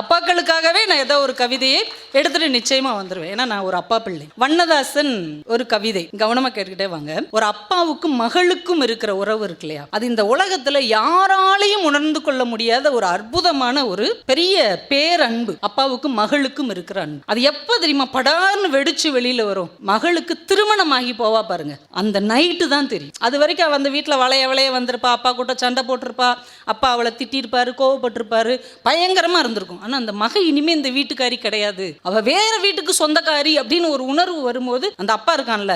அப்பாக்களுக்காகவே நான் ஏதோ ஒரு கவிதையை எடுத்துட்டு நிச்சயமா வந்துருவேன். ஏன்னா நான் ஒரு அப்பா பிள்ளை. வண்ணதாசன் ஒரு கவிதை, கவனமா கேட்டுக்கிட்டே வாங்க. ஒரு அப்பாவுக்கும் மகளுக்கும் இருக்கிற உறவு இருக்கு இல்லையா, அது இந்த உலகத்துல யாராலையும் உணர்ந்து கொள்ள முடியாத ஒரு அற்புதமான ஒரு பெரிய பேரன்பு அப்பாவுக்கும் மகளுக்கும் இருக்கிற அன்பு. அது எப்ப தெரியுமா படார்னு வெடிச்சு வெளியில வரும்? மகளுக்கு திருமணமாகி போவா பாருங்க, அந்த நைட்டு தான் தெரியும். அது வரைக்கும் அவ அந்த வீட்டுல வளைய வந்திருப்பா, அப்பா கூட சண்டை போட்டிருப்பா, அப்பா அவளை திட்டிருப்பாரு, கோவப்பட்டிருப்பாரு, பயங்கரமா இருந்திருக்கும். ஆனா அந்த மக இனிமே இந்த வீட்டுக்காரி கிடையாது, அவ வேற வீட்டுக்கு சொந்தக்காரி அப்படின்னு ஒரு உணர்வு வரும்போது அந்த அப்பா இருக்கான்ல,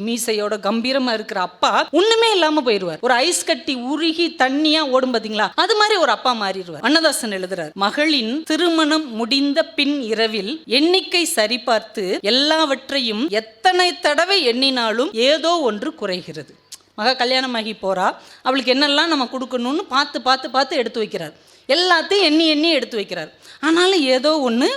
மீசையோட கம்பீரமா இருக்கிற அப்பா ஒண்ணுமே இல்லாம போயிருவார். ஒரு ஐஸ் கட்டி உருகி தண்ணியா ஓடும் பாத்தீங்களா, அது மாதிரி ஒரு அப்பா மாறிடுவார். வண்ணதாசன் எழுதுறார், மகளின் திருமணம் முடிந்த பின் இரவில் எண்ணிக்கை சரிபார்த்து எல்லாவற்றையும் எத்தனை தடவை எண்ணினாலும் ஏதோ ஒன்று குறைகிறது. மக கல்யாணமாகி போறா, அவளுக்கு என்னெல்லாம் நம்ம கொடுக்கணும்னு பார்த்து பார்த்து பார்த்து எடுத்து வைக்கிறார். எல்லாத்தையும் எண்ணி எண்ணி எடுத்து வைக்கிறார். ஆனாலும் ஏதோ ஒன்று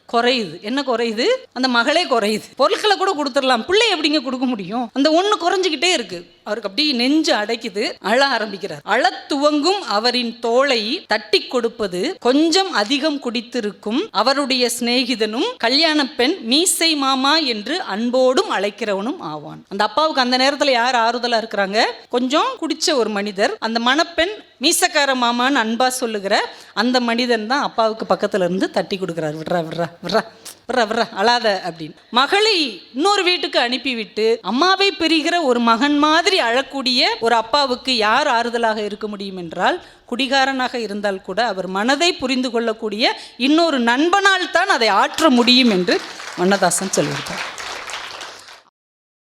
குறையுது. என்ன குறையுது? அந்த மகளே குறையுது. பொருட்களை கூட கொடுத்துடலாம், பிள்ளை எப்படிங்க கொடுக்க முடியும்? அந்த ஒன்று குறைஞ்சிக்கிட்டே இருக்கு. அவருக்கு அப்படியே நெஞ்சு அடைக்குது, அழ ஆரம்பிக்கிறார். அழத் துவங்கும் அவரின் தோளை தட்டி கொடுப்பது கொஞ்சம் அதிகம் குடித்திருக்கும் அவருடைய சிநேகிதனும் கல்யாண பெண் மீசை மாமா என்று அன்போடும் அழைக்கிறவனும் ஆவான். அந்த அப்பாவுக்கு அந்த நேரத்தில் யார் ஆறுதலா இருக்கிறாங்க? கொஞ்சம் குடிச்ச ஒரு மனிதர். அந்த மணப்பெண் மீசக்கார மாமான்னு அன்பா சொல்லுகிற அந்த மனிதன் தான் அப்பாவுக்கு பக்கத்துல இருந்து தட்டி கொடுக்குறாரு. விட்றா விட்றா விட்றா விட்றா விட்றா அழாத அப்படின்னு. மகளை இன்னொரு வீட்டுக்கு அனுப்பிவிட்டு அம்மாவை பிரிகிற ஒரு மகன் மாதிரி அழக்கூடிய ஒரு அப்பாவுக்கு யார் ஆறுதலாக இருக்க முடியும் என்றால், குடிகாரனாக இருந்தால் கூட அவர் மனதை புரிந்து கொள்ளக்கூடிய இன்னொரு நண்பனால் தான் அதை ஆற்ற முடியும் என்று வண்ணதாசன் சொல்லியிருக்கார்.